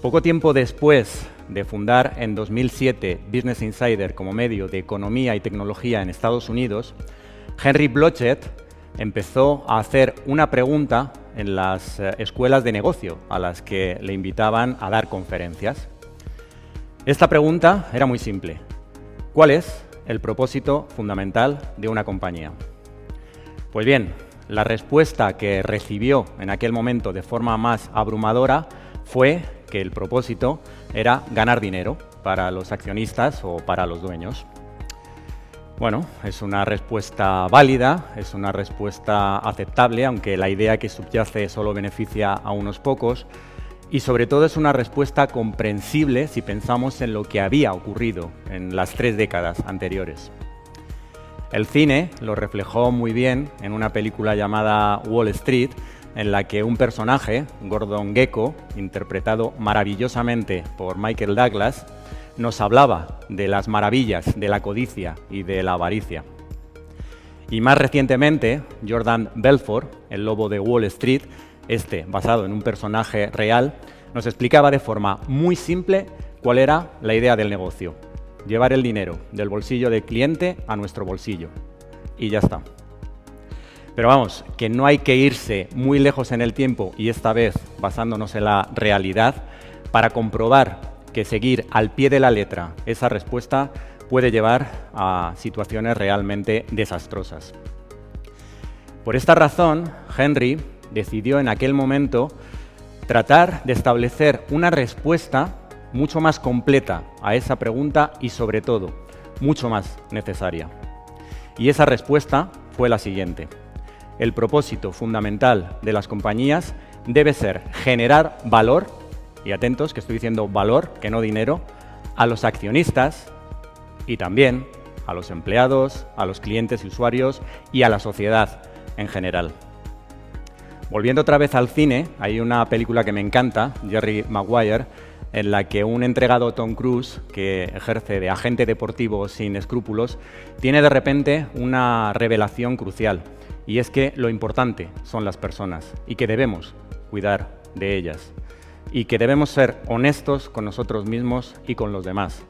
Poco tiempo después de fundar en 2007 Business Insider como medio de economía y tecnología en Estados Unidos, Henry Blodgett empezó a hacer una pregunta en las escuelas de negocio a las que le invitaban a dar conferencias. Esta pregunta era muy simple. ¿Cuál es el propósito fundamental de una compañía? Pues bien, la respuesta que recibió en aquel momento de forma más abrumadora fue que el propósito era ganar dinero para los accionistas o para los dueños. Bueno, es una respuesta válida, es una respuesta aceptable, aunque la idea que subyace solo beneficia a unos pocos, y sobre todo es una respuesta comprensible si pensamos en lo que había ocurrido en las 3 décadas anteriores. El cine lo reflejó muy bien en una película llamada Wall Street, en la que un personaje, Gordon Gekko, interpretado maravillosamente por Michael Douglas, nos hablaba de las maravillas de la codicia y de la avaricia. Y más recientemente, Jordan Belfort, el lobo de Wall Street, basado en un personaje real, nos explicaba de forma muy simple cuál era la idea del negocio: llevar el dinero del bolsillo del cliente a nuestro bolsillo. Y ya está. Pero vamos, que no hay que irse muy lejos en el tiempo, y esta vez basándonos en la realidad, para comprobar que seguir al pie de la letra esa respuesta puede llevar a situaciones realmente desastrosas. Por esta razón, Henry decidió en aquel momento tratar de establecer una respuesta mucho más completa a esa pregunta y, sobre todo, mucho más necesaria. Y esa respuesta fue la siguiente: el propósito fundamental de las compañías debe ser generar valor, y atentos que estoy diciendo valor, que no dinero, a los accionistas y también a los empleados, a los clientes y usuarios y a la sociedad en general. Volviendo otra vez al cine, hay una película que me encanta, Jerry Maguire, en la que un entregado Tom Cruise, que ejerce de agente deportivo sin escrúpulos, tiene de repente una revelación crucial, y es que lo importante son las personas y que debemos cuidar de ellas, y que debemos ser honestos con nosotros mismos y con los demás.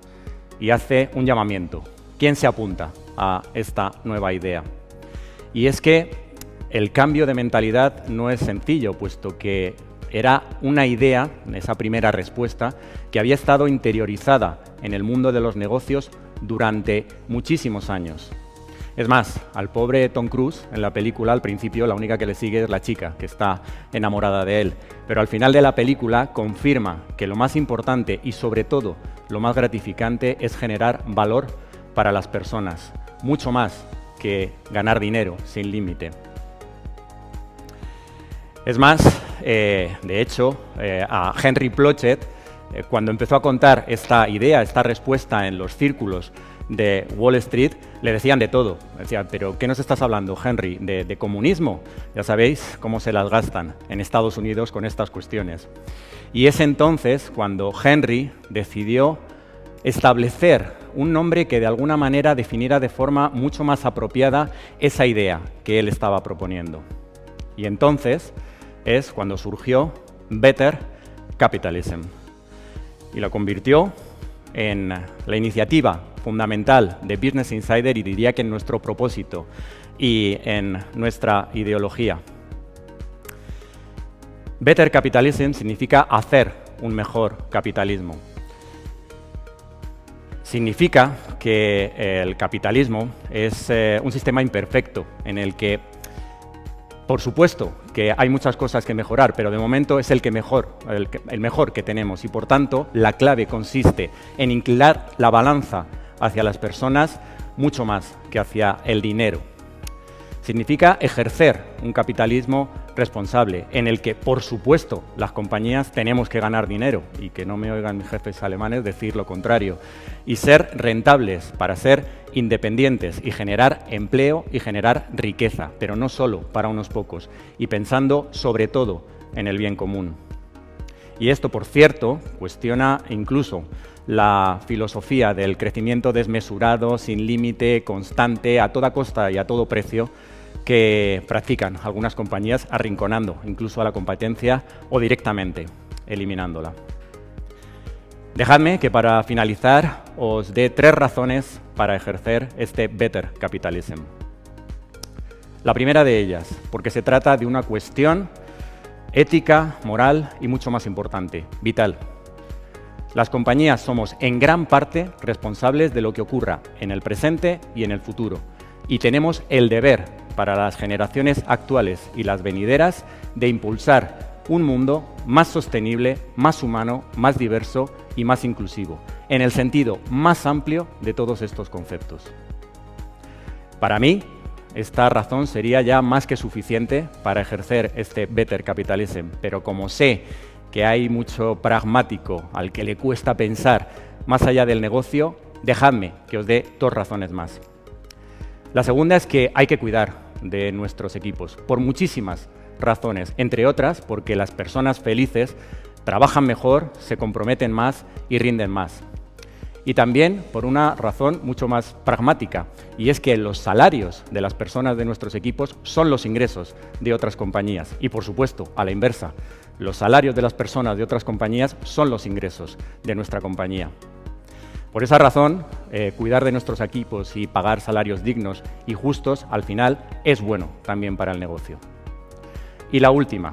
Y hace un llamamiento. ¿Quién se apunta a esta nueva idea? Y es que el cambio de mentalidad no es sencillo, puesto que era una idea, esa primera respuesta, que había estado interiorizada en el mundo de los negocios durante muchísimos años. Es más, al pobre Tom Cruise, en la película, al principio, la única que le sigue es la chica, que está enamorada de él. Pero al final de la película confirma que lo más importante y, sobre todo, lo más gratificante es generar valor para las personas, mucho más que ganar dinero sin límite. Es más, de hecho, a Henry Blodgett, cuando empezó a contar esta idea, esta respuesta en los círculos de Wall Street, le decían de todo. Decían, ¿pero qué nos estás hablando, Henry? ¿De comunismo? Ya sabéis cómo se las gastan en Estados Unidos con estas cuestiones. Y es entonces cuando Henry decidió establecer un nombre que de alguna manera definiera de forma mucho más apropiada esa idea que él estaba proponiendo. Y entonces es cuando surgió Better Capitalism y lo convirtió en la iniciativa fundamental de Business Insider, y diría que en nuestro propósito y en nuestra ideología. Better Capitalism significa hacer un mejor capitalismo. Significa que el capitalismo es un sistema imperfecto en el que, por supuesto, que hay muchas cosas que mejorar, pero de momento es el mejor que tenemos, y por tanto la clave consiste en inclinar la balanza hacia las personas mucho más que hacia el dinero. Significa ejercer un capitalismo responsable, en el que, por supuesto, las compañías tenemos que ganar dinero, y que no me oigan mis jefes alemanes decir lo contrario, y ser rentables para ser independientes y generar empleo y generar riqueza, pero no solo para unos pocos, y pensando sobre todo en el bien común. Y esto, por cierto, cuestiona incluso la filosofía del crecimiento desmesurado, sin límite, constante, a toda costa y a todo precio, que practican algunas compañías, arrinconando incluso a la competencia o directamente eliminándola. Dejadme que para finalizar os dé 3 razones para ejercer este Better Capitalism. La primera de ellas, porque se trata de una cuestión ética, moral y mucho más importante, vital. Las compañías somos en gran parte responsables de lo que ocurra en el presente y en el futuro, y tenemos el deber para las generaciones actuales y las venideras de impulsar un mundo más sostenible, más humano, más diverso y más inclusivo, en el sentido más amplio de todos estos conceptos. Para mí, esta razón sería ya más que suficiente para ejercer este Better Capitalism, pero como sé que hay mucho pragmático al que le cuesta pensar más allá del negocio, dejadme que os dé 2 razones más. La segunda es que hay que cuidar de nuestros equipos, por muchísimas razones, entre otras porque las personas felices trabajan mejor, se comprometen más y rinden más. Y también por una razón mucho más pragmática, y es que los salarios de las personas de nuestros equipos son los ingresos de otras compañías. Y por supuesto, a la inversa, los salarios de las personas de otras compañías son los ingresos de nuestra compañía. Por esa razón, cuidar de nuestros equipos y pagar salarios dignos y justos, al final, es bueno también para el negocio. Y la última,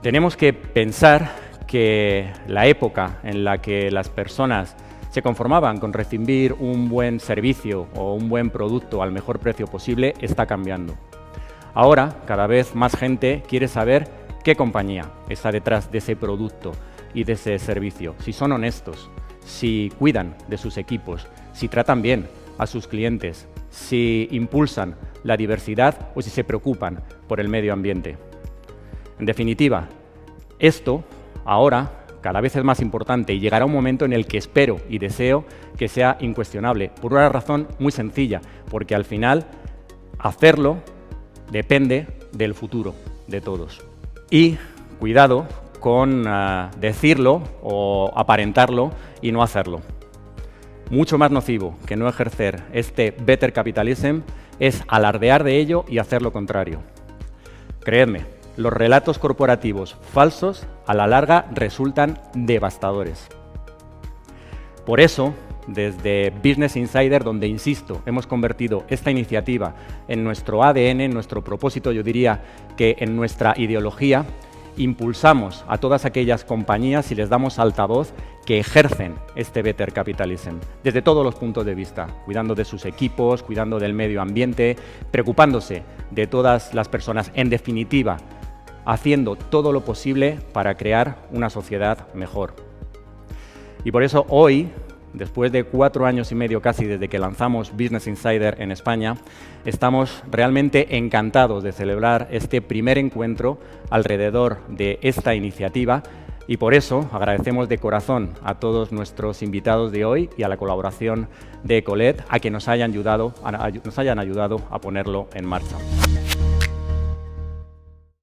tenemos que pensar que la época en la que las personas se conformaban con recibir un buen servicio o un buen producto al mejor precio posible está cambiando. Ahora, cada vez más gente quiere saber qué compañía está detrás de ese producto y de ese servicio, si son honestos, si cuidan de sus equipos, si tratan bien a sus clientes, si impulsan la diversidad o si se preocupan por el medio ambiente. En definitiva, esto ahora cada vez es más importante y llegará un momento en el que espero y deseo que sea incuestionable, por una razón muy sencilla, porque al final hacerlo depende del futuro de todos. Y cuidado con decirlo o aparentarlo y no hacerlo. Mucho más nocivo que no ejercer este Better Capitalism es alardear de ello y hacer lo contrario. Creedme, los relatos corporativos falsos a la larga resultan devastadores. Por eso, desde Business Insider, donde, insisto, hemos convertido esta iniciativa en nuestro ADN, en nuestro propósito, yo diría que en nuestra ideología, impulsamos a todas aquellas compañías y les damos altavoz que ejercen este Better Capitalism desde todos los puntos de vista, cuidando de sus equipos, cuidando del medio ambiente, preocupándose de todas las personas, en definitiva, haciendo todo lo posible para crear una sociedad mejor. Y por eso hoy, después de 4 años y medio casi desde que lanzamos Business Insider en España, estamos realmente encantados de celebrar este primer encuentro alrededor de esta iniciativa y por eso agradecemos de corazón a todos nuestros invitados de hoy y a la colaboración de Ecolet a que nos hayan ayudado a ponerlo en marcha.